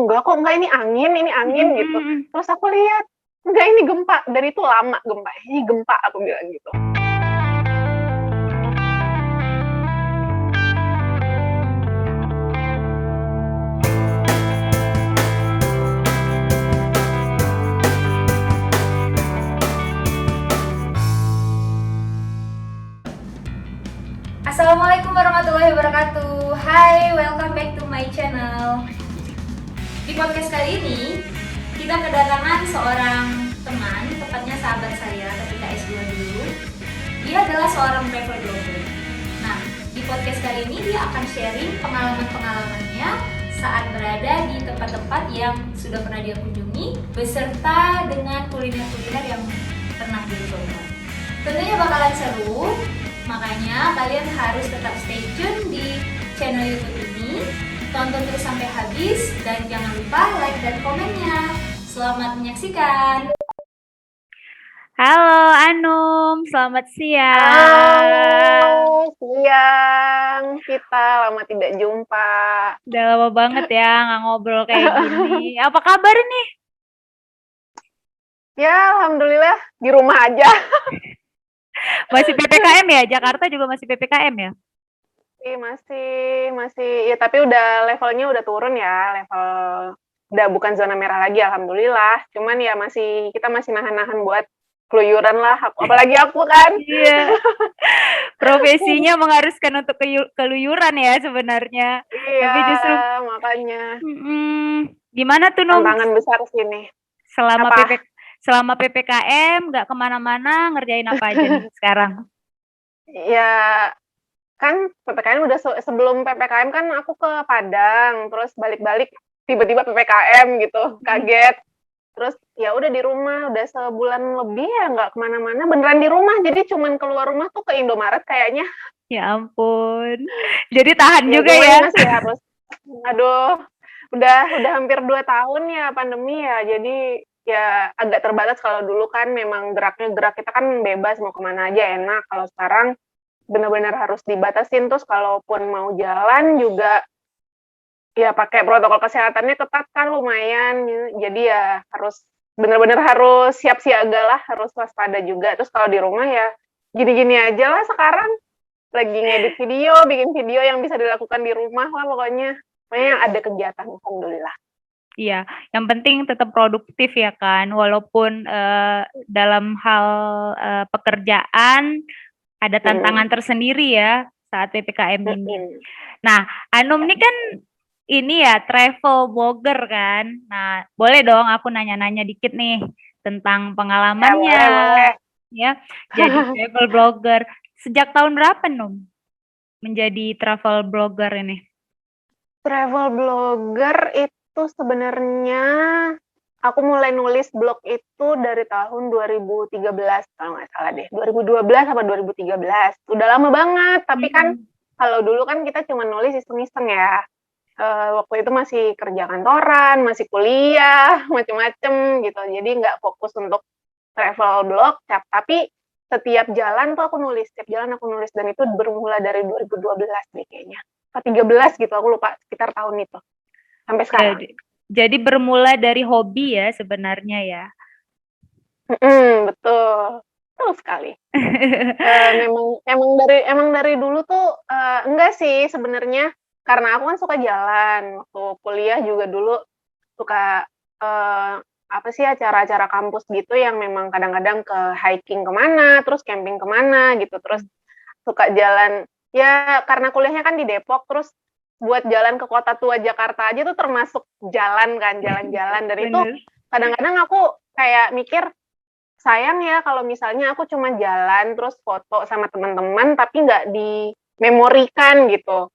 enggak kok, enggak ini angin gitu. Terus aku lihat, enggak ini gempa, dan itu lama gempa, ini gempa aku bilang gitu. Assalamualaikum warahmatullahi wabarakatuh. Hai, welcome back to my channel. Di podcast kali ini kita kedatangan seorang teman, tepatnya sahabat saya ketika S2 dulu. Dia adalah seorang travel blogger. Nah, di podcast kali ini dia akan sharing pengalaman-pengalamannya saat berada di tempat-tempat yang sudah pernah dia kunjungi, beserta dengan kuliner-kuliner yang pernah dia coba. Tentunya bakalan seru. Makanya kalian harus tetap stay tune di channel YouTube ini, tonton terus sampai habis, dan jangan lupa like dan komennya. Selamat menyaksikan. Halo Anum, selamat siang. Halo, siang. Kita lama tidak jumpa. Udah lama banget ya nggak ngobrol kayak gini. Apa kabar nih? Ya, alhamdulillah di rumah aja. Masih PPKM ya? Jakarta juga masih PPKM ya? Masih ya, tapi udah levelnya udah turun ya, level udah bukan zona merah lagi, alhamdulillah. Cuman ya kita masih nahan-nahan buat keluyuran lah, apalagi aku kan. Iya. Profesinya mengharuskan untuk keluyuran ya sebenarnya. Iya, Tapi justru makanya gimana tuh Num? tantangan besar sini. Selama PPKM nggak kemana-mana, ngerjain apa aja nih sekarang? Ya kan PPKM udah sebelum PPKM kan aku ke Padang, terus balik-balik tiba-tiba PPKM gitu, kaget. Terus ya udah di rumah, udah sebulan lebih ya nggak kemana-mana, beneran di rumah. Jadi cuman keluar rumah tuh ke Indomaret kayaknya. Ya ampun. Jadi tahan Ya, juga ya. masih harus. Aduh, udah hampir 2 tahun ya pandemi ya. Jadi ya agak terbatas. Kalau dulu kan memang gerak kita kan bebas, mau kemana aja enak. Kalau sekarang benar-benar harus dibatasin. Terus kalaupun mau jalan juga ya pakai protokol kesehatannya ketat kan lumayan. Jadi ya benar-benar harus siap siaga lah, harus waspada juga. Terus kalau di rumah ya gini-gini aja lah sekarang. Lagi ngedit video, bikin video yang bisa dilakukan di rumah lah pokoknya. Pokoknya ada kegiatan, alhamdulillah. Iya, yang penting tetap produktif ya kan, walaupun dalam hal pekerjaan ada tantangan tersendiri ya saat PPKM ini. Nah, Anum ini kan ini ya travel blogger kan. Nah, boleh dong aku nanya-nanya dikit nih tentang pengalamannya. Ya, boleh. Ya, jadi travel blogger. Sejak tahun berapa Num menjadi travel blogger ini? Travel blogger itu sebenarnya aku mulai nulis blog itu dari tahun 2013 kalau nggak salah deh. 2012 apa 2013. Udah lama banget, tapi kan kalau dulu kan kita cuma nulis iseng-iseng ya. Waktu itu masih kerja kantoran, masih kuliah, macem-macem gitu. Jadi nggak fokus untuk travel blog, tapi setiap jalan tuh aku nulis, dan itu bermula dari 2012 deh kayaknya. 13 gitu, aku lupa, sekitar tahun itu. Sampai sekarang. Jadi bermula dari hobi ya sebenarnya ya? Betul. Betul sekali. Emang dari dulu tuh, enggak sih sebenarnya, karena aku kan suka jalan. Waktu kuliah juga dulu suka acara-acara kampus gitu yang memang kadang-kadang ke hiking kemana, terus camping kemana gitu, terus suka jalan ya karena kuliahnya kan di Depok, terus buat jalan ke kota tua Jakarta aja tuh termasuk jalan kan, jalan-jalan. Dan itu kadang-kadang aku kayak mikir sayang ya kalau misalnya aku cuma jalan terus foto sama teman-teman tapi nggak dimemorikan gitu.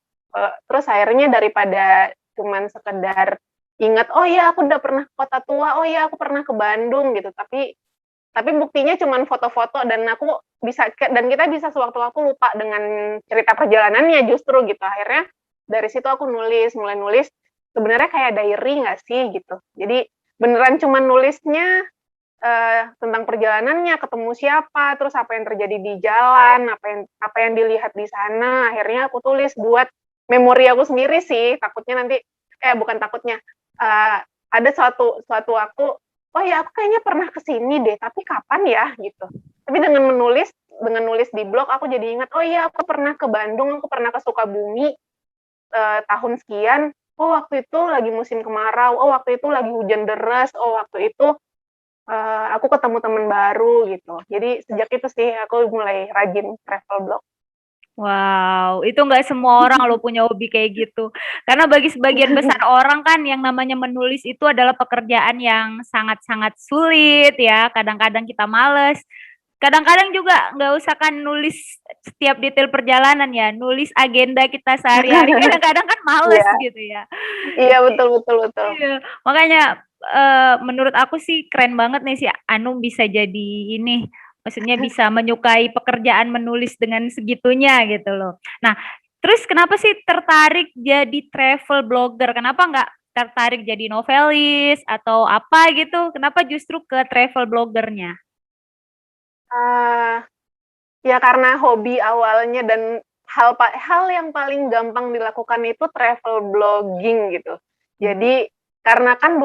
Terus akhirnya daripada cuman sekedar ingat, oh iya aku udah pernah ke kota tua, oh iya aku pernah ke Bandung gitu, tapi buktinya cuma foto-foto dan kita bisa sewaktu-waktu lupa dengan cerita perjalanannya justru gitu. Akhirnya dari situ aku mulai nulis sebenarnya kayak diary nggak sih gitu. Jadi beneran cuma nulisnya tentang perjalanannya, ketemu siapa, terus apa yang terjadi di jalan, apa yang dilihat di sana. Akhirnya aku tulis buat memori aku sendiri sih, bukan takutnya, ada suatu aku, oh ya aku kayaknya pernah ke sini deh, tapi kapan ya gitu. Tapi dengan nulis di blog aku jadi ingat, oh iya aku pernah ke Bandung, aku pernah ke Sukabumi tahun sekian. Oh waktu itu lagi musim kemarau, oh waktu itu lagi hujan deras, oh waktu itu aku ketemu teman baru gitu. Jadi sejak itu sih aku mulai rajin travel blog. Wow, itu nggak semua orang loh punya hobi kayak gitu. Karena bagi sebagian besar orang kan yang namanya menulis itu adalah pekerjaan yang sangat-sangat sulit ya. Kadang-kadang kita males. Kadang-kadang juga nggak usah kan nulis setiap detail perjalanan ya, nulis agenda kita sehari-hari kadang-kadang kan males Iya, gitu ya. iya betul. Iya, makanya menurut aku sih keren banget nih si Anum bisa jadi ini, maksudnya bisa menyukai pekerjaan menulis dengan segitunya gitu loh. Nah, terus kenapa sih tertarik jadi travel blogger? Kenapa nggak tertarik jadi novelis atau apa gitu? Kenapa justru ke travel bloggernya? Uh, ya karena hobi awalnya dan hal yang paling gampang dilakukan itu travel blogging gitu. Jadi karena kan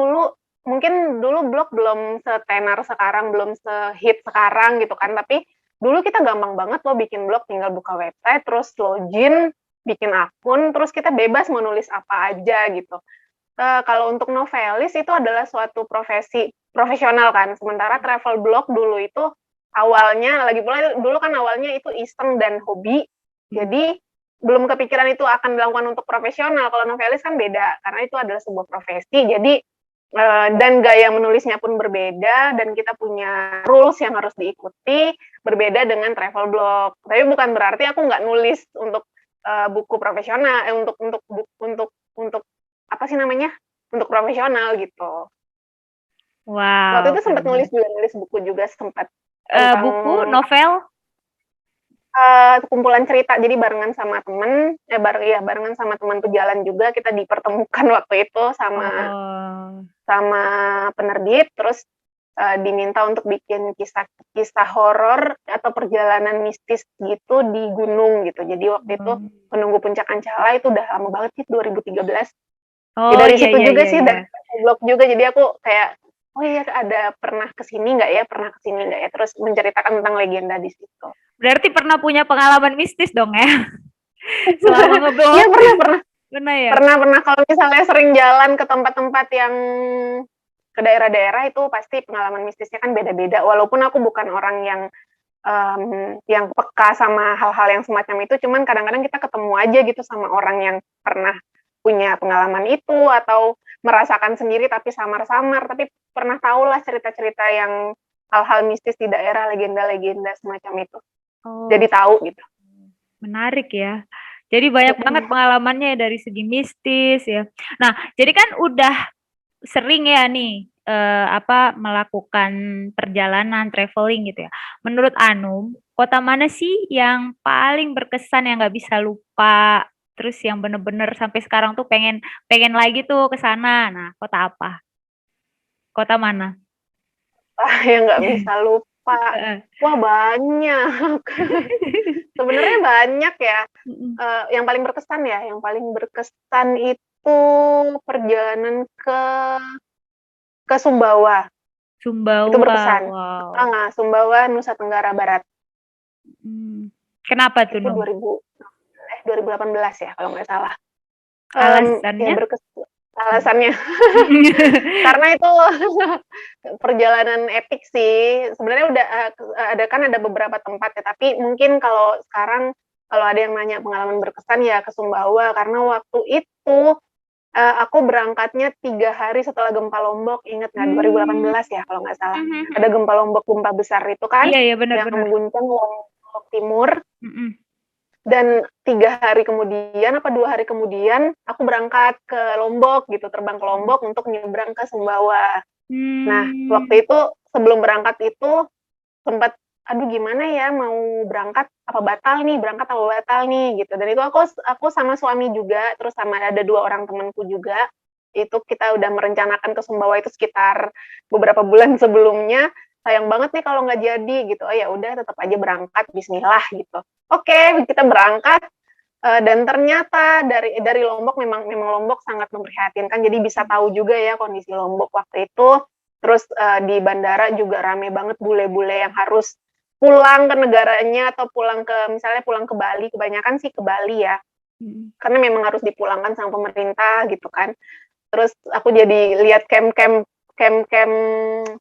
mungkin dulu blog belum setenar sekarang, belum sehit sekarang gitu kan, tapi dulu kita gampang banget loh bikin blog, tinggal buka website, terus login, bikin akun, terus kita bebas mau nulis apa aja gitu. Kalau untuk novelis itu adalah suatu profesi profesional kan, sementara travel blog dulu itu awalnya, lagi pula dulu kan awalnya itu iseng dan hobi, jadi belum kepikiran itu akan dilakukan untuk profesional. Kalau novelis kan beda, karena itu adalah sebuah profesi, jadi dan gaya menulisnya pun berbeda, dan kita punya rules yang harus diikuti, berbeda dengan travel blog. Tapi bukan berarti aku nggak nulis untuk buku profesional, untuk apa sih namanya, untuk profesional gitu. Waktu Wow, itu sempat keren. nulis buku juga, sempat tentang Buku, novel? kumpulan cerita, jadi barengan sama temen, barengan sama teman pejalan juga, kita dipertemukan waktu itu sama Oh. penerbit, terus diminta untuk bikin kisah horor atau perjalanan mistis gitu di gunung gitu. Jadi waktu itu menunggu puncak Ancala itu udah lama banget sih, 2013. Oh Dari iya situ iya juga iya sih, iya. dari blog juga, jadi aku kayak, oh iya ada pernah kesini nggak ya, terus menceritakan tentang legenda di situ. Berarti pernah punya pengalaman mistis dong ya? Selama Iya ngeblog. pernah. Pernah ya? Pernah kalau misalnya sering jalan ke tempat-tempat yang ke daerah-daerah itu pasti pengalaman mistisnya kan beda-beda. Walaupun aku bukan orang yang peka sama hal-hal yang semacam itu, cuman kadang-kadang kita ketemu aja gitu sama orang yang pernah punya pengalaman itu atau merasakan sendiri tapi samar-samar, tapi pernah tahu lah cerita-cerita yang hal-hal mistis di daerah, legenda-legenda semacam itu. Oh, Jadi tahu gitu. menarik ya. Jadi banyak banget pengalamannya dari segi mistis ya. Nah, jadi kan udah sering ya nih melakukan perjalanan traveling gitu ya. Menurut Anum, kota mana sih yang paling berkesan yang nggak bisa lupa? Terus yang bener-bener sampai sekarang tuh pengen pengen lagi tuh ke sana. Nah, kota apa? Kota mana? Yang nggak bisa lupa. Wah banyak. Sebenarnya banyak ya. Yang paling berkesan itu perjalanan ke Sumbawa. Itu Sumbawa, berkesan. wow. Sumbawa, Nusa Tenggara Barat. Kenapa tuh, Itu Num? 2018 ya kalau nggak salah. Alasannya? Alasannya karena itu perjalanan epic sih. Sebenarnya udah ada beberapa tempat ya, tapi mungkin kalau sekarang kalau ada yang nanya pengalaman berkesan ya ke Sumbawa, karena waktu itu aku berangkatnya 3 hari setelah gempa Lombok. Ingat nggak, 2018 ya kalau nggak salah. Ada gempa Lombok, gempa besar itu kan, Iya iya yang benar-benar. mengguncang Lombok Timur. Dan 3 hari kemudian, 2 hari kemudian, aku berangkat ke Lombok gitu, terbang ke Lombok untuk nyebrang ke Sumbawa. Nah, waktu itu sebelum berangkat itu sempat, aduh gimana ya, mau berangkat apa batal nih gitu. Dan itu aku sama suami juga, terus sama ada 2 orang temanku juga. Itu kita udah merencanakan ke Sumbawa itu sekitar beberapa bulan sebelumnya. Sayang banget nih kalau nggak jadi gitu. Oh ya udah, tetap aja berangkat, bismillah gitu. Oke, kita berangkat. Dan ternyata dari Lombok memang Lombok sangat memprihatinkan, jadi bisa tahu juga ya kondisi Lombok waktu itu. Terus, di bandara juga rame banget bule-bule yang harus pulang ke negaranya atau misalnya pulang ke Bali, kebanyakan sih ke Bali ya, karena memang harus dipulangkan sama pemerintah gitu kan. Terus aku jadi lihat camp-camp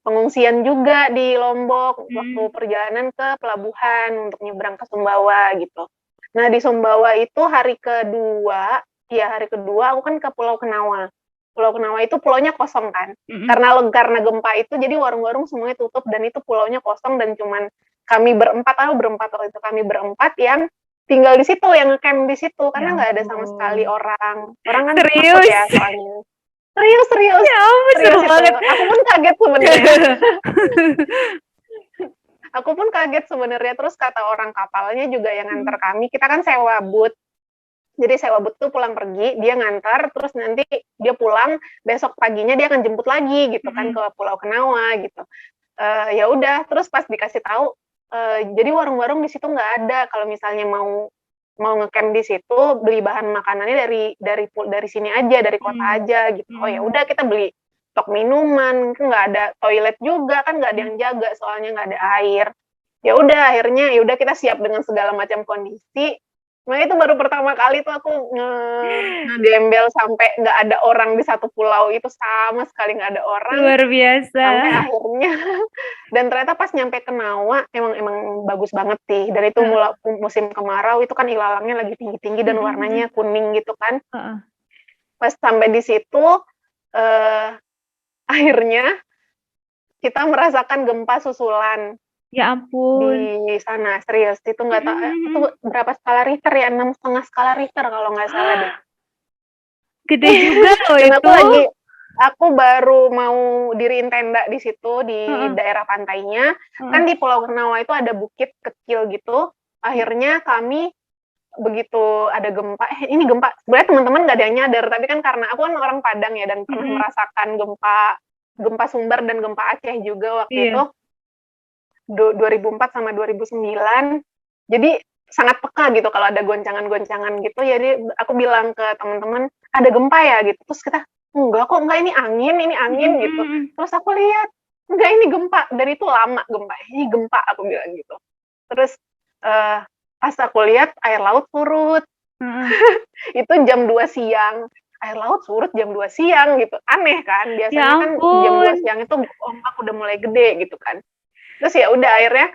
pengungsian juga di Lombok waktu perjalanan ke pelabuhan untuk nyebrang ke Sumbawa gitu. Nah, di Sumbawa itu hari kedua aku kan ke Pulau Kenawa. Pulau Kenawa itu pulaunya kosong kan. Karena gempa itu jadi warung-warung semuanya tutup dan itu pulaunya kosong dan cuman kami berempat waktu itu kami berempat yang tinggal di situ, yang ngecamp di situ karena nggak ada sama sekali orang. Orang kan takut Serius? ya soalnya. Serius. Ya ampun, seru Serius itu. banget. Aku pun kaget sebenarnya. Aku pun kaget sebenarnya. Terus kata orang kapalnya juga yang nganter kami, kita kan sewa boot. Jadi sewa boot tuh pulang pergi, dia ngantar, terus nanti dia pulang, besok paginya dia akan jemput lagi gitu kan ke Pulau Kenawa gitu. Ya udah, terus pas dikasih tahu, jadi warung-warung di situ nggak ada. Kalau misalnya mau ngecamp di situ, beli bahan makanannya dari sini aja, dari kota aja gitu. Oh ya udah kita beli stok minuman, nggak ada toilet juga kan, nggak ada yang jaga soalnya nggak ada air. Ya udah akhirnya kita siap dengan segala macam kondisi. Nah itu baru pertama kali tuh aku ngegembel sampai nggak ada orang di satu pulau itu, sama sekali nggak ada orang. Luar biasa. Sampai akhirnya dan ternyata pas nyampe Kenawa emang bagus banget sih. Dan itu musim kemarau, itu kan ilalangnya lagi tinggi-tinggi dan warnanya kuning gitu kan. Pas sampai di situ akhirnya kita merasakan gempa susulan. Ya ampun. Di sana, serius. Itu nggak tahu, itu berapa skala Richter ya? 6,5 skala Richter kalau nggak salah deh. Gede juga loh Dan itu. aku baru mau diriin tenda di situ, di daerah pantainya. Kan di Pulau Kenawa itu ada bukit kecil gitu. Akhirnya kami begitu ada gempa, ini gempa, sebenarnya teman-teman nggak ada yang nyadar, tapi kan karena aku kan orang Padang ya, dan pernah merasakan gempa Sumber dan gempa Aceh juga waktu itu. 2004 sama 2009, jadi sangat peka gitu kalau ada goncangan-goncangan gitu. Jadi aku bilang ke teman-teman, ada gempa ya gitu. Terus kita, enggak ini angin gitu. Terus aku lihat, enggak, ini gempa, dan itu lama gempa. Ini gempa, aku bilang gitu. Terus pas aku lihat air laut surut. Itu jam 2 siang. Air laut surut jam 2 siang gitu. Aneh kan? Biasanya kan jam 2 siang itu ombak udah mulai gede gitu kan. Terus ya udah akhirnya,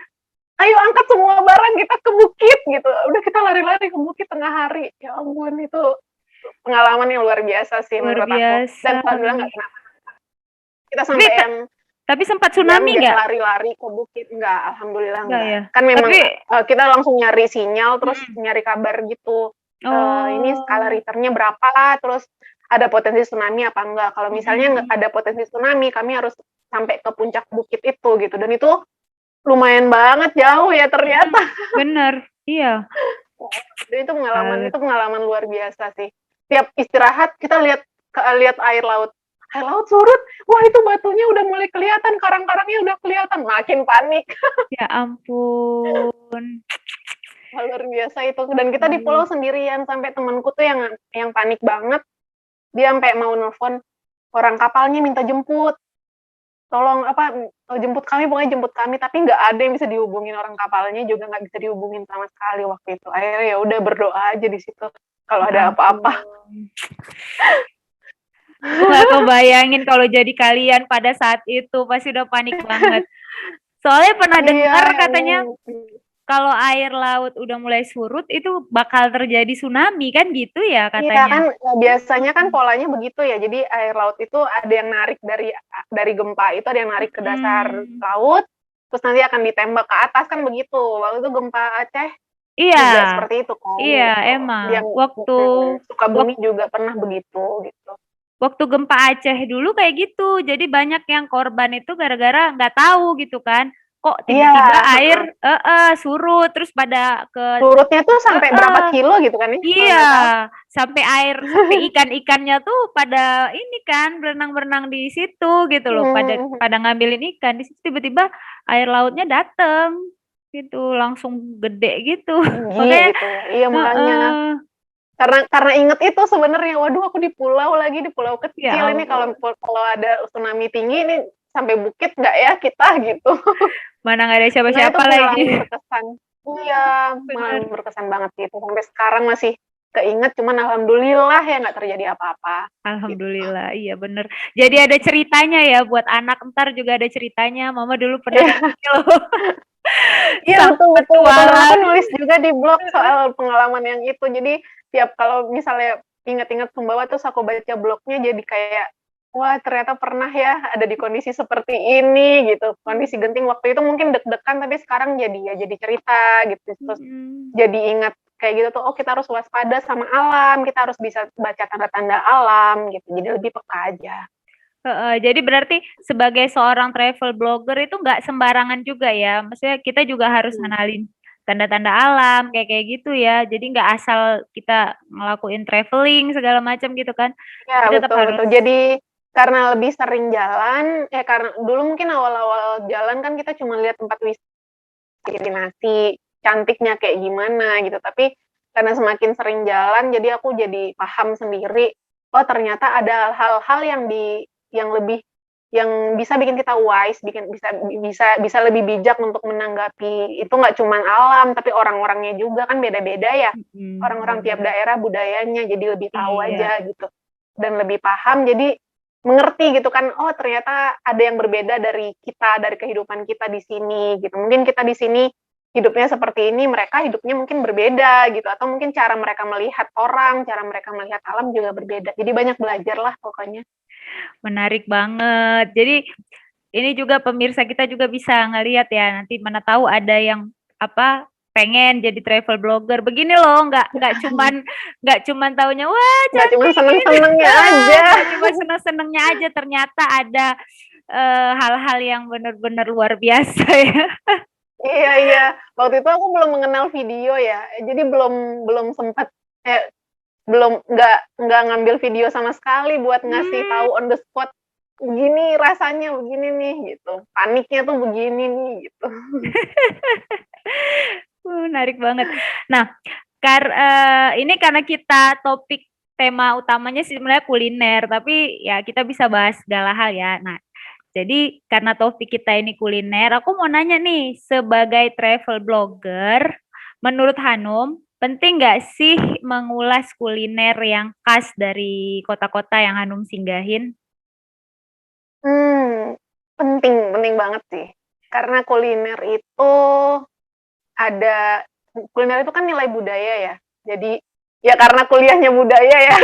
ayo angkat semua barang kita ke bukit gitu. Udah kita lari-lari ke bukit tengah hari. Ya ampun, itu pengalaman yang luar biasa sih menurut aku. Dan alhamdulillah nggak kenapa-napa. Kita sampai tapi sempat tsunami nggak? Lari-lari ke bukit, nggak, alhamdulillah nggak. Ya. Kan memang kita langsung nyari sinyal, terus nyari kabar gitu. Ini skala Richternya berapa, terus ada potensi tsunami apa enggak. Kalau misalnya ada potensi tsunami, kami harus sampai ke puncak bukit itu gitu. Dan itu lumayan banget jauh ya ternyata. Bener, iya. Dan itu pengalaman luar biasa sih. Tiap istirahat kita lihat air laut surut, wah itu batunya udah mulai kelihatan, karang-karangnya udah kelihatan, makin panik. Ya ampun. Luar biasa itu. Dan kita di pulau sendirian, sampai temanku tuh yang panik banget, dia sampai mau nelfon orang kapalnya minta jemput. Tolong jemput kami, tapi nggak ada yang bisa dihubungin, orang kapalnya juga nggak bisa dihubungin sama sekali waktu itu. Akhirnya ya udah berdoa aja di situ kalau ada apa-apa. Nggak kebayangin kalau jadi kalian pada saat itu, pasti udah panik banget. Soalnya pernah dengar katanya kalau air laut udah mulai surut itu bakal terjadi tsunami kan gitu ya katanya. Iya kan, biasanya kan polanya begitu ya. Jadi air laut itu ada yang narik dari gempa itu, ada yang narik ke dasar laut, terus nanti akan ditembak ke atas kan begitu. Waktu itu gempa Aceh juga seperti itu kan. Iya, gitu. emang. Yang waktu Sukabumi juga pernah begitu gitu. Waktu gempa Aceh dulu kayak gitu. Jadi banyak yang korban itu gara-gara nggak tahu gitu kan. Kok tiba-tiba air surut, terus pada surutnya tuh sampai berapa kilo gitu kan? Iya, sampai ikan-ikannya tuh pada ini kan berenang-berenang di situ gitu loh, pada ngambilin ikan. Di situ tiba-tiba air lautnya dateng gitu, langsung gede gitu. Makanya, gitu. Iya makanya Karena inget itu sebenarnya, waduh aku di pulau lagi, di pulau Ya kecil ini Allah, kalau ada tsunami tinggi ini sampai bukit nggak ya kita gitu. mana nggak ada Nah itu siapa-siapa lagi. pengalaman berkesan. Iya, pengalaman Bener. berkesan banget gitu. Sampai sekarang masih keinget, cuman alhamdulillah ya nggak terjadi apa-apa. Gitu. Alhamdulillah, iya bener. Jadi ada ceritanya ya buat anak, entar juga ada ceritanya. Mama dulu pernah Iya, kayak gini loh, iya sama betul betul betul. Dan aku petualang. nulis juga di blog soal pengalaman yang itu. Jadi tiap kalau misalnya ingat-ingat Sumbawa terus aku baca blognya jadi kayak wah ternyata pernah ya ada di kondisi seperti ini gitu. Kondisi genting waktu itu mungkin deg-degan tapi sekarang jadi cerita gitu. Terus Mm. jadi ingat kayak gitu tuh, oh kita harus waspada sama alam, kita harus bisa baca tanda-tanda alam gitu. Jadi lebih peka aja. Jadi berarti sebagai seorang travel blogger itu nggak sembarangan juga ya. Maksudnya kita juga harus Hmm. ngenalin tanda-tanda alam kayak gitu ya. Jadi nggak asal kita ngelakuin traveling segala macam gitu kan. Ya, Tapi tetap betul harus betul. Jadi karena lebih sering jalan, karena dulu mungkin awal-awal jalan kan kita cuma lihat tempat wisata, destinasi, cantiknya kayak gimana gitu. Tapi karena semakin sering jalan, jadi aku jadi paham sendiri, oh ternyata ada hal-hal yang lebih yang bisa bikin kita wise, bisa lebih bijak untuk menanggapi. Itu nggak cuma alam, tapi orang-orangnya juga kan beda-beda ya. Orang-orang tiap bener. daerah budayanya, jadi lebih tahu Iya. aja gitu. Dan lebih paham, jadi mengerti gitu kan, oh ternyata ada yang berbeda dari kita, dari kehidupan kita di sini gitu. Mungkin kita di sini hidupnya seperti ini, mereka hidupnya mungkin berbeda gitu, atau mungkin cara mereka melihat orang, cara mereka melihat alam juga berbeda. Jadi banyak belajar lah pokoknya. Menarik banget. Jadi ini juga pemirsa kita juga bisa ngelihat ya, nanti mana tahu ada yang apa pengen jadi travel blogger. Begini loh, nggak cuman taunya wah Nggak cuma cantik ini. seneng-senengnya aja. Nggak cuma seneng-senengnya aja, ternyata ada hal-hal yang benar-benar luar biasa ya. Iya iya. Waktu itu aku belum mengenal video ya, jadi belum belum sempat belum nggak ngambil video sama sekali buat ngasih Hmm, tahu on the spot begini rasanya begini nih gitu paniknya tuh begini nih gitu. menarik banget. Nah, ini karena kita topik tema utamanya sih sebenarnya kuliner, tapi ya kita bisa bahas segala hal ya. Nah, jadi karena topik kita ini kuliner, aku mau nanya nih, sebagai travel blogger, menurut Hanum, penting nggak sih mengulas kuliner yang khas dari kota-kota yang Hanum singgahin? Penting penting banget sih karena ada kuliner itu kan nilai budaya ya, jadi ya karena kuliahnya budaya ya.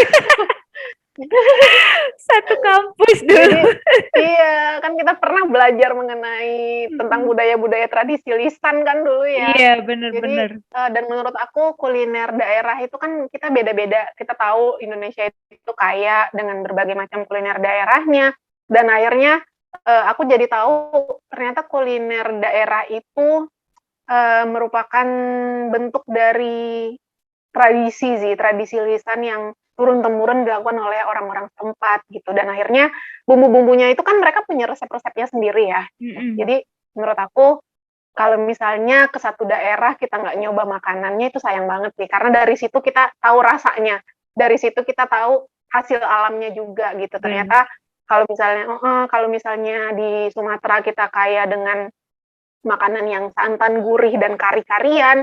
Satu kampus Jadi dulu. iya, kan kita pernah belajar mengenai tentang budaya-budaya tradisi lisan kan dulu ya. Iya, Jadi bener-bener. dan menurut aku kuliner daerah itu kan kita beda-beda. Kita tahu Indonesia itu kaya dengan berbagai macam kuliner daerahnya dan akhirnya aku jadi tahu ternyata kuliner daerah itu merupakan bentuk dari tradisi lisan yang turun-temurun dilakukan oleh orang-orang setempat gitu. Dan akhirnya bumbu-bumbunya itu kan mereka punya resep-resepnya sendiri ya. Mm-mm. Jadi menurut aku kalau misalnya ke satu daerah kita nggak nyoba makanannya itu sayang banget sih. Karena dari situ kita tahu rasanya. Dari situ kita tahu hasil alamnya juga gitu. Bener. Ternyata kalau misalnya di Sumatera kita kaya dengan makanan yang santan, gurih, dan kari-karian,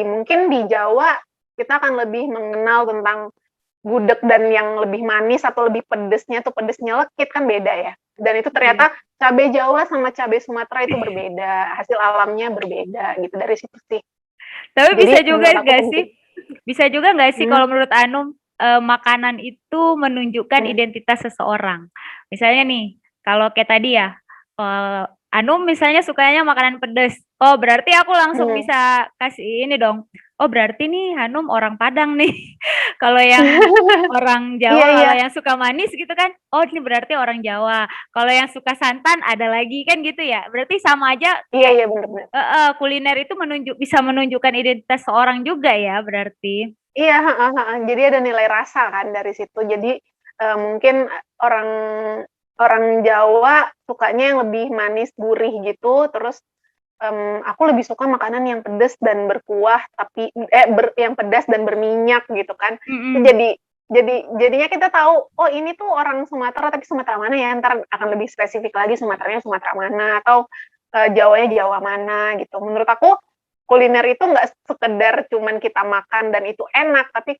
mungkin di Jawa kita akan lebih mengenal tentang gudeg dan yang lebih manis atau lebih pedesnya tuh pedesnya lekit kan beda ya. Dan itu Iya. ternyata cabai Jawa sama cabai Sumatera itu berbeda, hasil alamnya berbeda gitu dari situ sih. Tapi bisa Jadi juga menurut aku nggak sih? penting. Bisa juga nggak sih Hmm, kalau menurut Anum makanan itu menunjukkan hmm, identitas seseorang? Misalnya nih, kalau kayak tadi ya, Anum misalnya sukanya makanan pedas. Oh, berarti aku langsung hmm. bisa kasih ini dong. Oh, berarti nih Hanum orang Padang nih. Kalau yang orang Iya Jawa, iya kalau yang suka manis gitu kan, oh ini berarti orang Jawa. Kalau yang suka santan ada lagi kan gitu ya. Berarti sama aja iya kayak iya benar-benar. kuliner itu bisa menunjukkan identitas seorang juga ya berarti. Iya, heeh, heeh. Jadi ada nilai rasa kan dari situ. Jadi mungkin orang orang Jawa sukanya yang lebih manis gurih gitu, terus aku lebih suka makanan yang pedas dan berkuah, tapi yang pedas dan berminyak gitu kan. Itu jadinya kita tahu, oh ini tuh orang Sumatera, tapi Sumatera mana ya? Ntar akan lebih spesifik lagi Sumateranya Sumatera mana, atau Jawanya Jawa mana gitu. Menurut aku kuliner itu nggak sekedar cuman kita makan dan itu enak, tapi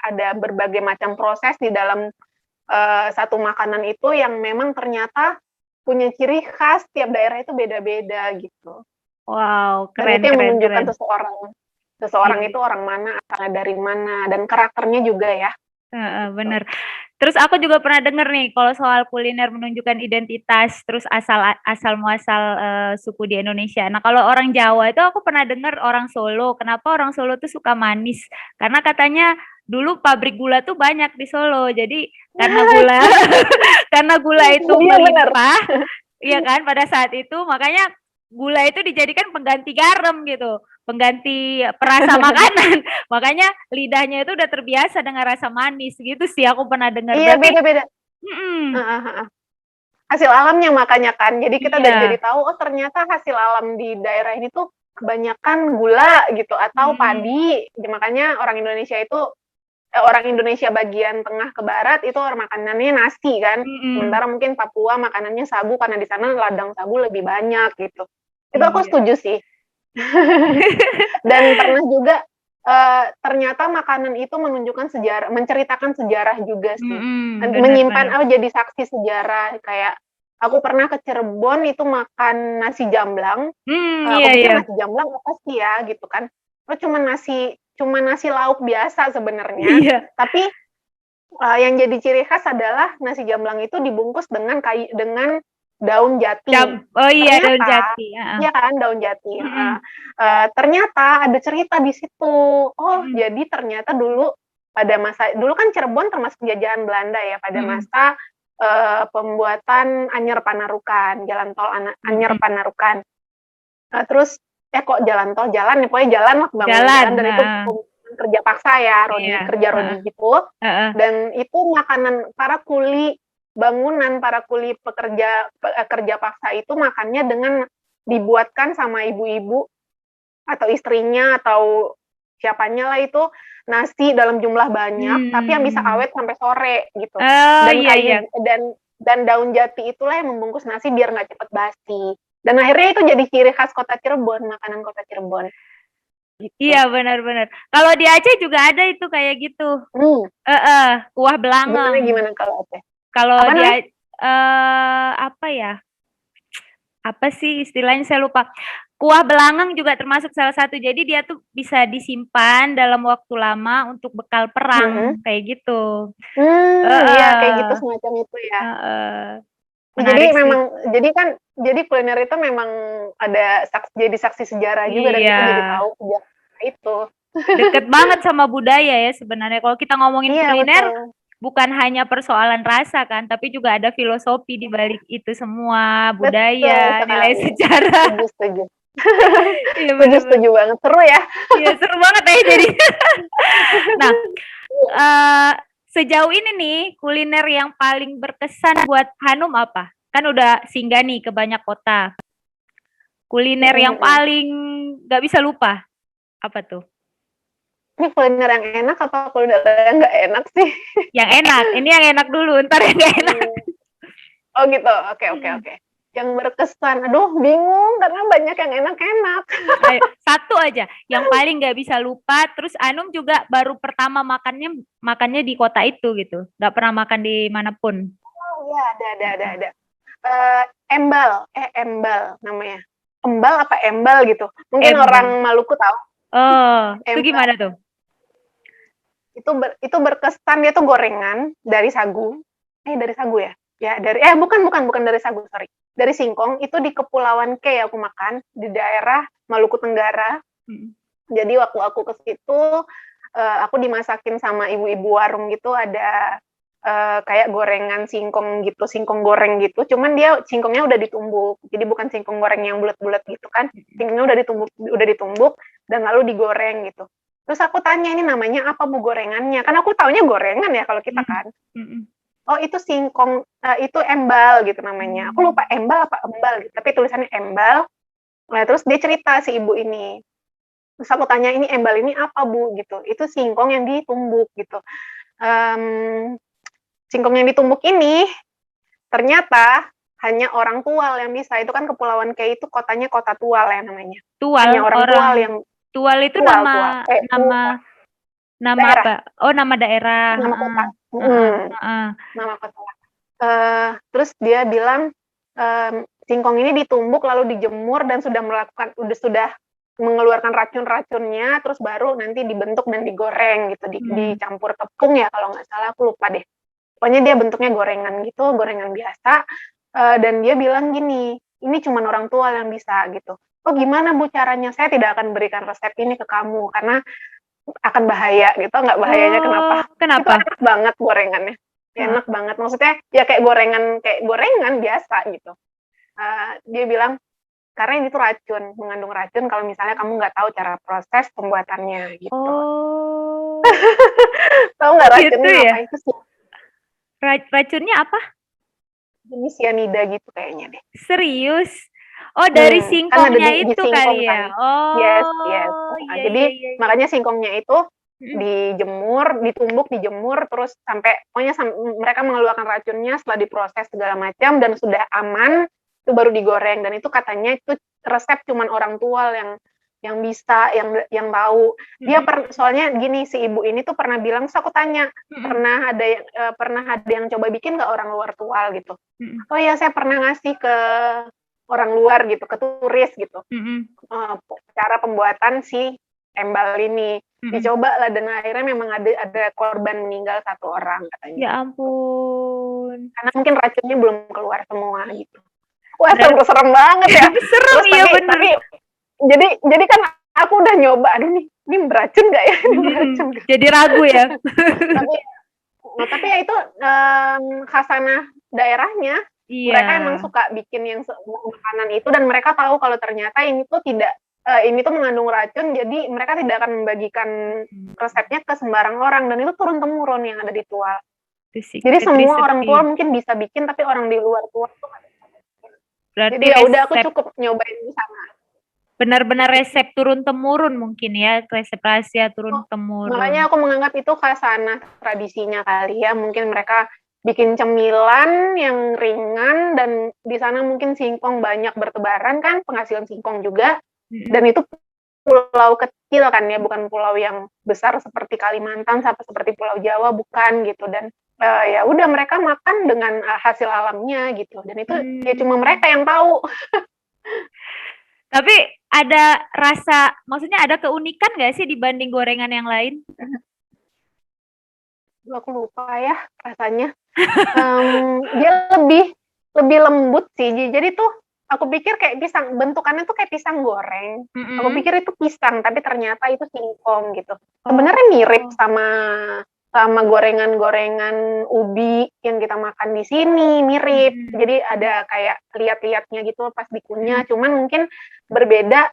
ada berbagai macam proses di dalam satu makanan itu yang memang ternyata punya ciri khas, tiap daerah itu beda-beda gitu. Wow, Dan keren, itu yang keren, menunjukkan keren. seseorang Iya. itu orang mana, asalnya dari mana, dan karakternya juga ya. Heeh, Gitu. bener. Terus aku juga pernah denger nih, kalau soal kuliner menunjukkan identitas, terus asal muasal suku di Indonesia. Nah, kalau orang Jawa itu aku pernah denger orang Solo. Kenapa orang Solo tuh suka manis? Karena katanya dulu pabrik gula tuh banyak di Solo. Jadi karena gula karena gula itu Iya benar. melimpah, iya kan pada saat itu makanya gula itu dijadikan pengganti garam gitu, pengganti perasa makanan. Makanya lidahnya itu udah terbiasa dengan rasa manis gitu sih aku pernah dengar. Iya Berarti beda-beda. mhm, Heeh, heeh. Hasil alamnya makanya kan. Jadi kita jadi iya, tahu, oh ternyata hasil alam di daerah ini tuh kebanyakan gula gitu atau mhm, padi. Jadi makanya orang Indonesia bagian tengah ke barat itu makanannya nasi kan. mhm, Sementara mungkin Papua makanannya sagu karena di sana ladang sagu lebih banyak gitu. Itu aku iya. setuju sih. Dan pernah juga ternyata makanan itu menunjukkan sejarah, menceritakan sejarah juga sih. Bener, Menyimpan, bener. jadi saksi sejarah. Kayak aku pernah ke Cirebon itu makan nasi jamblang. Iya, Aku pikir iya. nasi jamblang apa sih ya gitu kan. Oh cuma nasi lauk biasa sebenarnya. Iya, Tapi yang jadi ciri khas adalah nasi jamblang itu dibungkus dengan daun jati. oh iya daun Ternyata, jati, heeh, iya kan daun jati. mhm, Ternyata ada cerita di situ. Oh, mhm, jadi ternyata dulu kan Cirebon termasuk jajahan Belanda ya pada mhm, masa pembuatan Anyer Panarukan, jalan tol Anyer mhm. Panarukan. Terus kok jalan tol jalan ya pokoknya jalan lah pembangunan Jalan, jalan dan itu heeh, kerja paksa ya iya, kerja heeh, rodi gitu heeh, dan itu makanan para kuli bangunan para kuli kerja paksa itu makannya dengan dibuatkan sama ibu-ibu atau istrinya atau siapanya lah itu nasi dalam jumlah banyak tapi yang bisa mmm. awet sampai sore gitu Oh, dan iya, iya. daun jati itulah yang membungkus nasi biar nggak cepet basi dan akhirnya itu jadi ciri khas kota Cirebon makanan kota Cirebon gitu. Iya, benar, benar. Kalau di Aceh juga ada itu kayak gitu. Hmm, Heeh, kuah gimana belangong. gimana kalau Aceh? Kalau Apa namanya? apa ya, apa sih istilahnya saya lupa. Kuah belangong juga termasuk salah satu. Jadi dia tuh bisa disimpan dalam waktu lama untuk bekal Mhm. perang, kayak gitu. Iya kayak gitu Heeh, semacam itu ya. heeh. Jadi Menarik sih. memang jadi kuliner itu memang ada jadi saksi sejarah juga dan Iya, kita jadi tahu sejarah itu. deket banget sama budaya ya sebenarnya. Kalau kita ngomongin Iya kuliner, betul. bukan hanya persoalan rasa kan, tapi juga ada filosofi di balik itu semua, Betul budaya, nilai sekali. sejarah. Setuju setuju. Iya Setuju bener banget. setuju banget. Seru ya. Iya seru banget ya jadi. Nah, eee, sejauh ini nih kuliner yang paling berkesan buat Hanum apa? Kan udah singgah nih ke banyak kota. Kuliner Mhm yang mhm. paling nggak bisa lupa, apa tuh? Ini kuliner yang enak apa kuliner yang nggak enak sih? Yang enak, ini yang enak dulu, entar yang nggak enak. Mmm. Oh gitu, oke oke oke. Yang berkesan, aduh bingung karena banyak yang enak-enak. Ayo, satu aja yang paling nggak bisa lupa, terus Anum juga baru pertama makannya di kota itu gitu, nggak pernah makan di manapun. Oh iya, ada Mhm. ada. Embal namanya. Embal apa embal gitu. Mungkin orang Embang. Maluku tahu Oh, itu embal. gimana tuh? Itu berkesan dia tuh gorengan dari sagu. Dari sagu ya? Ya dari bukan dari sagu, sorry. Dari singkong itu di Kepulauan K aku makan di daerah Maluku Tenggara. Mhm. Jadi waktu aku ke situ aku dimasakin sama ibu-ibu warung gitu ada kayak gorengan singkong gitu, singkong goreng gitu. Cuman dia singkongnya udah ditumbuk. Jadi bukan singkong goreng yang bulat-bulat gitu kan. Singkongnya udah ditumbuk dan lalu digoreng gitu. Terus aku tanya ini namanya apa bu gorengannya? Kan aku taunya gorengan ya kalau kita Mhm. kan. Mhm. Oh itu singkong, itu embal gitu namanya. Aku lupa Mmm. embal apa embal gitu. Tapi tulisannya embal. Nah, terus dia cerita si ibu ini. Terus aku tanya, ini embal ini apa Bu? Gitu. Itu singkong yang ditumbuk gitu. Singkong yang ditumbuk ini ternyata hanya orang Tual yang bisa. Itu kan Kepulauan Kei itu kotanya kota Tual ya namanya. Hanya Tual, orang Tual orang yang Tual itu Tual, Tual. nama Daerah, apa? Oh, nama daerah. nama kota. Heeh, heeh. Nama kota. Terus dia bilang singkong ini ditumbuk lalu dijemur dan sudah mengeluarkan racun-racunnya, terus baru nanti dibentuk dan digoreng gitu, dicampur tepung ya kalau nggak salah, aku lupa deh. Pokoknya dia bentuknya gorengan gitu, gorengan biasa. Dan dia bilang gini, ini cuma orang tua yang bisa gitu. Oh gimana Bu caranya? Saya tidak akan berikan resep ini ke kamu karena akan bahaya gitu. Nggak bahayanya kenapa? Oh, Itu kenapa? enak banget gorengannya. Enak banget. Maksudnya ya kayak gorengan biasa gitu. Dia bilang karena ini tuh racun, mengandung racun kalau misalnya kamu nggak tahu cara proses pembuatannya gitu. Oh, Tahu nggak gitu racunnya ya? apa? Itu sih Racunnya apa? jenis cyanida gitu kayaknya deh. Serius? Oh, dari Kan ada singkongnya di itu singkong kali kan. ya? Yes, yes. Oh, Nah, iya, jadi iya, iya. makanya singkongnya itu Mm-mm. ditumbuk, dijemur, terus sampai pokoknya mereka mengeluarkan racunnya setelah diproses segala macam dan sudah aman, itu baru digoreng. Dan itu katanya itu resep cuman orang tua yang bisa, yang tahu. Dia soalnya gini, si ibu ini tuh pernah bilang, terus aku tanya, pernah ada yang coba bikin nggak orang luar Tual gitu? Oh ya, saya pernah ngasih ke orang luar gitu, ke turis gitu. Cara pembuatan si embal ini dicoba lah dan akhirnya memang ada korban meninggal 1 orang katanya. Ya ampun. Karena mungkin racunnya belum keluar semua gitu. Wah, serem banget ya. Serem, Terus iya bener. tapi jadi kan aku udah nyoba, aduh ini beracun nggak ya? Ini beracun nggak? Jadi ragu ya. tapi ya itu khasanah daerahnya. Iya. Mereka emang suka bikin yang makanan itu dan mereka tahu kalau ternyata ini tuh ini tuh mengandung racun, jadi mereka tidak akan membagikan resepnya ke sembarang orang dan itu turun temurun yang ada di Tual. Jadi semua orang Tual mungkin bisa bikin, tapi orang di luar Tual tuh nggak bisa bikin. Jadi ya udah aku cukup nyobain di sana. Benar-benar resep turun temurun mungkin ya, resep rahasia turun temurun. Makanya aku menganggap itu khasanah tradisinya kali ya, mungkin mereka bikin cemilan yang ringan dan di sana mungkin singkong banyak bertebaran kan, penghasilan singkong juga. Dan itu pulau kecil kan ya, bukan pulau yang besar seperti Kalimantan sampai seperti Pulau Jawa, bukan gitu. Dan ya udah mereka makan dengan hasil alamnya gitu. Dan itu ya cuma mereka yang tahu. Tapi ada rasa, maksudnya ada keunikan nggak sih dibanding gorengan yang lain? Aku lupa ya rasanya. Dia lebih lembut sih. Jadi tuh aku pikir kayak pisang, bentukannya tuh kayak pisang goreng. Aku pikir itu pisang, tapi ternyata itu singkong gitu. Sebenarnya mirip sama gorengan-gorengan ubi yang kita makan di sini, mirip. Jadi ada kayak liat-liatnya gitu pas dikunyah. Cuman mungkin berbeda,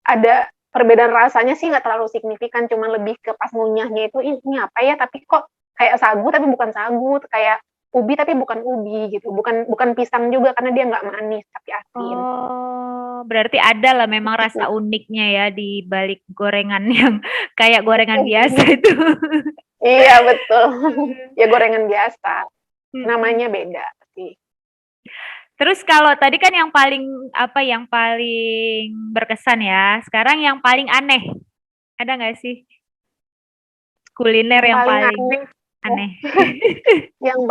ada perbedaan rasanya sih nggak terlalu signifikan. Cuman lebih ke pas ngunyahnya itu ini apa ya? Tapi kok kayak sagu tapi bukan sagu, kayak ubi tapi bukan ubi gitu, bukan pisang juga karena dia nggak manis tapi asin. Oh, berarti ada lah memang rasa uniknya ya di balik gorengan yang kayak gorengan biasa itu. Iya betul, ya gorengan biasa, namanya beda sih. Terus kalau tadi kan yang paling berkesan ya, sekarang yang paling aneh ada nggak sih kuliner yang paling aneh? Yang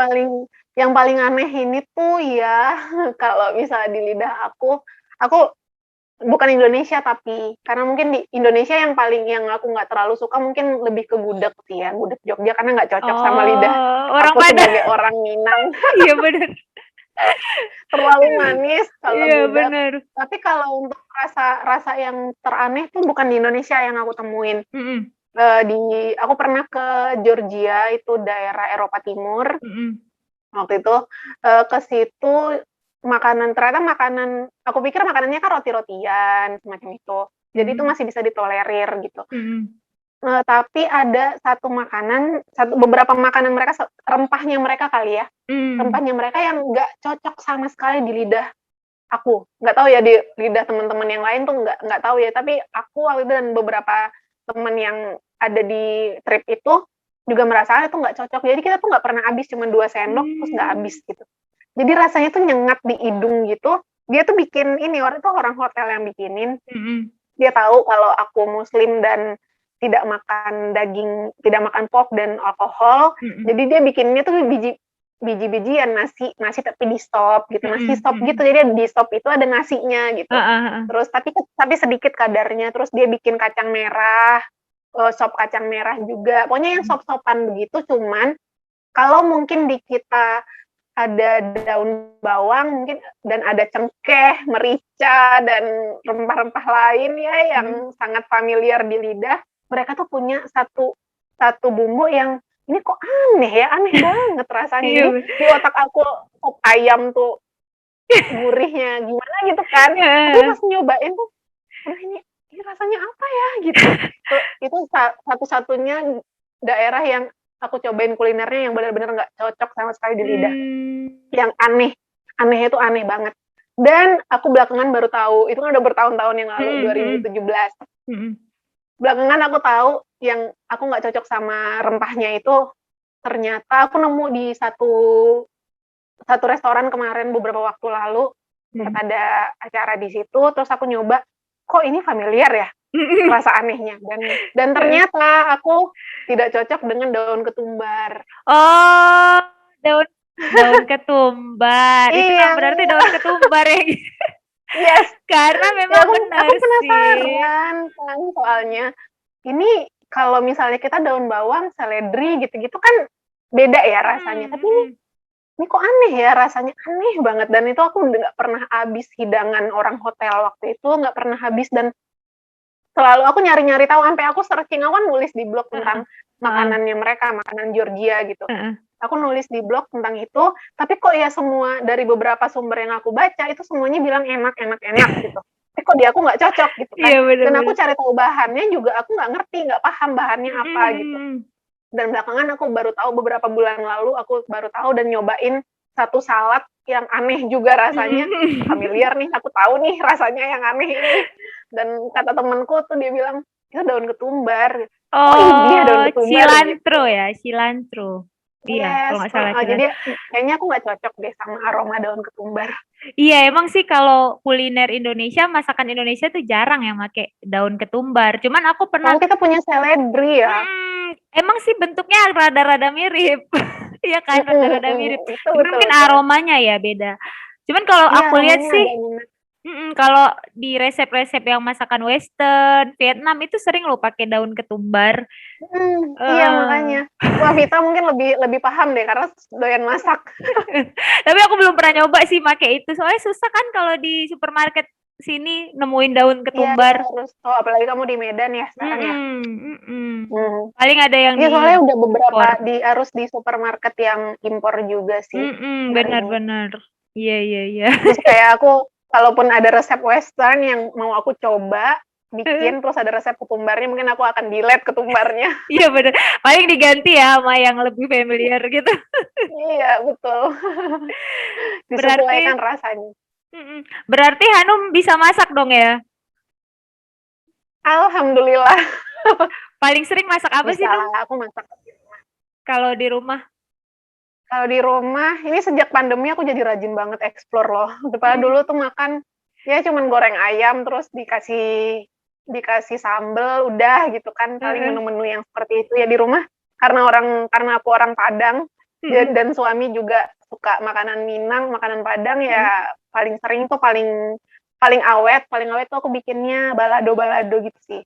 paling aneh ini tuh ya kalau misalnya di lidah aku bukan Indonesia tapi karena mungkin di Indonesia yang aku nggak terlalu suka mungkin lebih ke gudeg sih ya, gudeg Jogja karena nggak cocok sama lidah orang aku sebagai orang Minang. Iya benar. Terlalu manis kalau iya, gudeg. Bener. Tapi kalau untuk rasa yang teraneh tuh bukan di Indonesia yang aku temuin. Aku pernah ke Georgia, itu daerah Eropa Timur. Waktu itu ke situ ternyata makanan, aku pikir makanannya kan roti-rotian semacam itu. Jadi itu masih bisa ditolerir gitu. Tapi ada beberapa makanan mereka, rempahnya mereka kali ya. Rempahnya mereka yang nggak cocok sama sekali di lidah aku nggak tahu ya di lidah teman-teman yang lain tuh nggak tahu ya, tapi aku waktu itu dan beberapa teman yang ada di trip itu juga merasa itu nggak cocok. Jadi kita tuh nggak pernah habis, cuma 2 sendok terus nggak habis gitu. Jadi rasanya tuh nyengat di hidung gitu. Dia tuh bikin ini, orang hotel yang bikinin. Dia tahu kalau aku muslim dan tidak makan daging, tidak makan pork dan alkohol. Jadi dia bikinnya tuh biji-bijian, nasi tapi di stop gitu, nasi stop gitu. Jadi di stop itu ada nasinya gitu. Terus tapi sedikit kadarnya. Terus dia bikin kacang merah, sop kacang merah juga. Pokoknya yang sop-sopan begitu. Cuman kalau mungkin di kita ada daun bawang mungkin dan ada cengkeh, merica dan rempah-rempah lain ya yang sangat familiar di lidah. Mereka tuh punya satu bumbu yang ini kok aneh banget rasanya. Jadi di otak aku sop ayam tuh gurihnya gimana gitu kan. Tapi pas nyobain tuh, ini rasanya apa ya gitu. Itu satu-satunya daerah yang aku cobain kulinernya yang benar-benar nggak cocok sama sekali di lidah. Yang anehnya itu aneh banget. Dan aku belakangan baru tahu, itu kan udah bertahun-tahun yang lalu, 2017. Belakangan aku tahu yang aku nggak cocok sama rempahnya itu, ternyata aku nemu di satu restoran kemarin beberapa waktu lalu, ada acara di situ, terus aku nyoba, kok ini familiar ya rasa anehnya, dan ternyata aku tidak cocok dengan daun ketumbar. Oh, daun ketumbar. Itu Iya. berarti daun ketumbar ya. Yes. Karena memang benar aku penasaran kan, soalnya ini kalau misalnya kita daun bawang, seledri gitu-gitu kan beda ya rasanya. Tapi ini kok aneh ya rasanya, aneh banget. Dan itu aku udah nggak pernah habis hidangan orang hotel waktu itu, nggak pernah habis. Dan selalu aku nyari-nyari tahu, sampai aku searching, aku kan nulis di blog tentang makanannya mereka, makanan Georgia gitu. Aku nulis di blog tentang itu, tapi kok ya semua dari beberapa sumber yang aku baca itu semuanya bilang enak gitu. Tapi kok di aku nggak cocok gitu kan. Dan aku cari tahu bahannya juga aku nggak ngerti, nggak paham bahannya apa gitu. Dan belakangan aku baru tahu, beberapa bulan lalu aku baru tahu dan nyobain satu salad yang aneh juga rasanya. Familiar nih, aku tahu nih rasanya yang aneh ini. Dan kata temanku tuh dia bilang, itu daun ketumbar. Oh, iya daun ketumbar. cilantro gitu. Ya, cilantro. Iya, kalau nggak salah. Jadi kayaknya aku nggak cocok deh sama aroma daun ketumbar. Iya, emang sih kalau kuliner Indonesia, masakan Indonesia tuh jarang yang pakai daun ketumbar. Cuman aku pernah. Kita punya seledri ya. Emang sih bentuknya rada-rada mirip. Iya kan, rada-rada mirip. Mungkin aromanya ya beda. Cuman kalau aku lihat sih, kalau di resep-resep yang masakan Western, Vietnam itu sering loh pakai daun ketumbar. Iya makanya. Wah, Vita mungkin lebih paham deh karena doyan masak. Tapi aku belum pernah nyoba sih pakai itu. Soalnya susah kan kalau di supermarket sini nemuin daun ketumbar. Iya, terus apalagi kamu di Medan ya sekarang ya. Paling ada yang di soalnya udah beberapa harus di supermarket yang impor juga sih. Benar-benar. Iya. Terus kayak aku kalaupun ada resep Western yang mau aku coba bikin, terus ada resep ketumbarnya, mungkin aku akan delete ketumbarnya. Iya benar. Paling diganti ya sama yang lebih familiar gitu. Iya betul. Disesuaikan rasanya. Berarti Hanum bisa masak dong ya? Alhamdulillah. Paling sering masak apa sih? Aku masak. Kalau di rumah? Kalau di rumah, ini sejak pandemi aku jadi rajin banget explore loh. Padahal dulu tuh makan ya cuman goreng ayam terus dikasih sambel udah gitu kan, paling menu-menu yang seperti itu ya di rumah. Karena aku orang Padang dan suami juga suka makanan Minang, makanan Padang ya paling sering tuh paling awet tuh aku bikinnya balado gitu sih.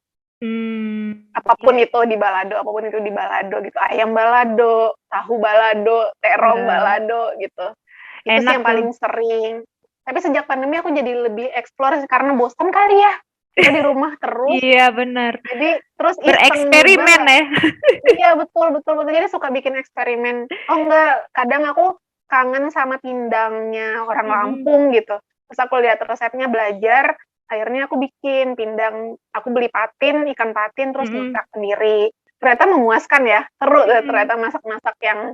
Apapun itu di balado gitu, ayam balado, tahu balado, terong balado gitu. Itu sih yang paling sering. Tapi sejak pandemi aku jadi lebih explore karena bosan kali ya. Kita di rumah terus. Iya benar. Jadi terus bereksperimen ya. Iya betul. Jadi suka bikin eksperimen. Oh enggak, kadang aku kangen sama pindangnya orang Lampung gitu. Terus aku lihat resepnya, belajar. Akhirnya aku bikin pindang, aku beli ikan patin, terus masak sendiri. Ternyata memuaskan ya, seru ternyata masak-masak yang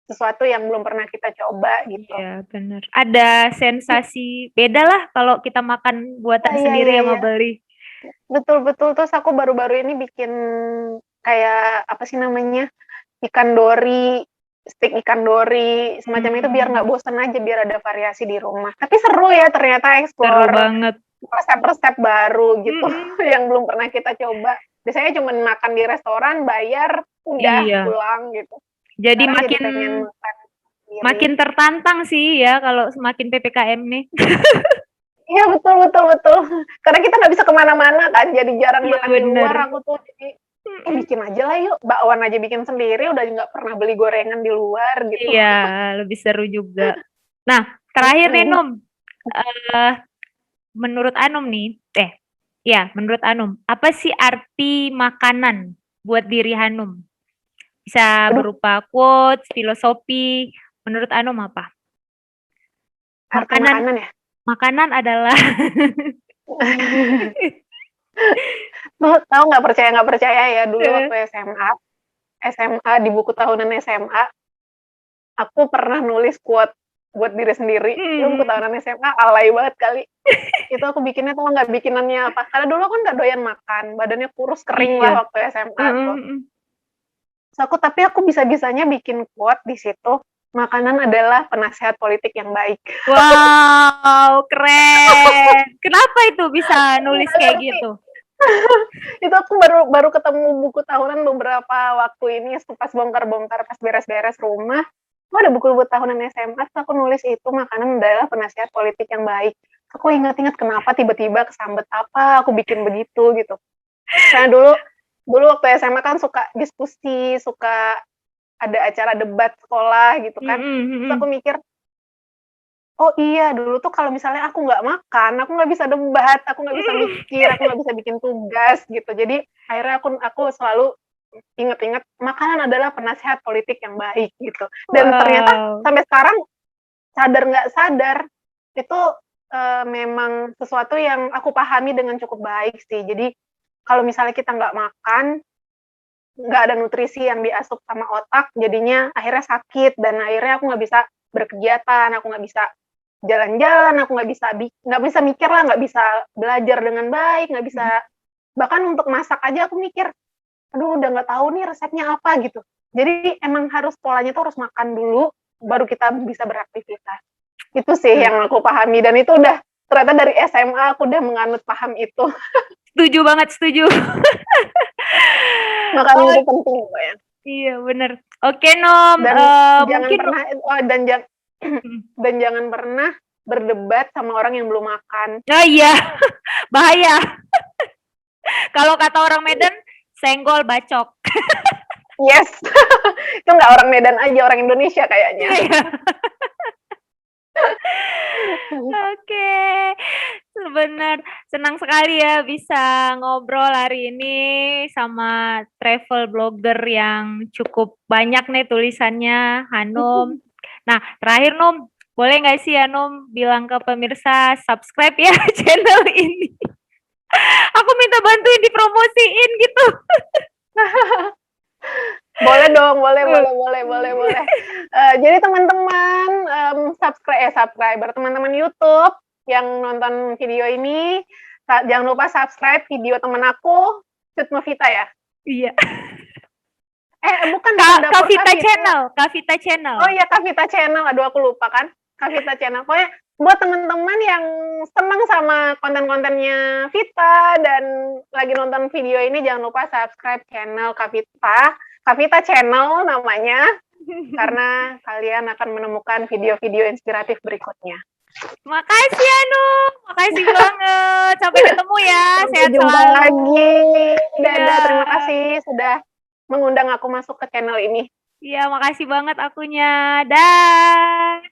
sesuatu yang belum pernah kita coba gitu. Iya, bener. Ada sensasi beda lah kalau kita makan buatan Iya, sendiri iya, sama iya. beli. Betul. Terus aku baru-baru ini bikin kayak apa sih namanya, ikan dori, stik ikan dori, semacam itu biar nggak bosan aja, biar ada variasi di rumah. Tapi seru ya ternyata Seru explore banget. resep-resep baru gitu yang belum pernah kita coba. Biasanya cuma makan di restoran, bayar, udah Iya. pulang gitu. Jadi Sekarang jadi makin pengen makan sendiri. makin tertantang sih ya kalau semakin PPKM nih. Iya betul. Karena kita nggak bisa kemana-mana kan, jadi jarang Iya, makan di luar. bener. Aku tuh jadi bikin aja lah yuk, bakwan aja bikin sendiri. Udah nggak pernah beli gorengan di luar gitu. Iya, lebih seru juga. Nah, terakhir nih Num, menurut Anum nih, menurut Anum, apa sih arti makanan buat diri Hanum? Bisa Aduh, berupa quotes, filosofi. Menurut Anum apa? arti makanan ya. Makanan adalah Tahu nggak percaya ya, dulu waktu SMA di buku tahunan SMA, aku pernah nulis quote buat diri sendiri. Itu buku tahunan SMA alay banget kali. Itu aku bikinnya tuh nggak bikinannya apa. Karena dulu kan nggak doyan makan, badannya kurus kering Iya. lah waktu SMA tuh. So, tapi aku bisa-bisanya bikin quote di situ. Makanan adalah penasehat politik yang baik. Wow, keren. Kenapa itu bisa nulis kayak gitu? Itu aku baru ketemu buku tahunan beberapa waktu ini pas bongkar-bongkar, pas beres-beres rumah. Oh, ada buku tahunan SMA, aku nulis itu makanan adalah penasihat politik yang baik. Aku ingat-ingat kenapa tiba-tiba kesambet apa aku bikin begitu gitu. Karena dulu waktu SMA kan suka diskusi, suka ada acara debat sekolah gitu kan. Terus aku mikir, oh iya, dulu tuh kalau misalnya aku nggak makan, aku nggak bisa debat, aku nggak bisa mikir, aku nggak bisa bikin tugas gitu. Jadi akhirnya aku selalu ingat-ingat makanan adalah penasehat politik yang baik gitu. Dan ternyata sampai sekarang sadar nggak sadar itu memang sesuatu yang aku pahami dengan cukup baik sih. Jadi kalau misalnya kita nggak makan, nggak ada nutrisi yang diasup sama otak, jadinya akhirnya sakit dan akhirnya aku nggak bisa berkegiatan, aku nggak bisa jalan-jalan, aku nggak bisa mikir lah, nggak bisa belajar dengan baik, nggak bisa bahkan untuk masak aja aku mikir, aduh udah nggak tahu nih resepnya apa gitu. Jadi emang harus polanya tuh harus makan dulu, baru kita bisa beraktivitas. Itu sih yang aku pahami dan itu udah ternyata dari SMA aku udah menganut paham itu. Setuju banget, setuju. Makanan itu penting kok ya. Iya bener. Oke Nom, Dan jangan mungkin pernah dan jangan pernah berdebat sama orang yang belum makan. oh iya, bahaya. Kalau kata orang Medan, senggol bacok. Yes, itu nggak orang Medan aja, orang Indonesia kayaknya. Oke, benar. Senang sekali ya bisa ngobrol hari ini sama travel blogger yang cukup banyak nih tulisannya, Hanum. Nah, terakhir Num, boleh nggak sih Hanum bilang ke pemirsa subscribe ya channel ini? Aku minta bantuin dipromosiin gitu. Boleh dong, boleh. Jadi teman-teman subscriber, teman-teman YouTube yang nonton video ini, jangan lupa subscribe video teman aku, Cut Novita ya. Iya. Bukan Kavita Channel. Oh iya, Kavita Channel. Aduh, aku lupa kan. Kavita Channel. Pokoknya buat teman-teman yang senang sama konten-kontennya Vita dan lagi nonton video ini, jangan lupa subscribe channel Kavita Channel namanya, karena kalian akan menemukan video-video inspiratif berikutnya. Makasih Anu, makasih banget. Sampai ketemu ya. Sehat jumpa selalu. Lagi. Dadah, terima kasih sudah mengundang aku masuk ke channel ini. Iya, makasih banget akunya. Dah.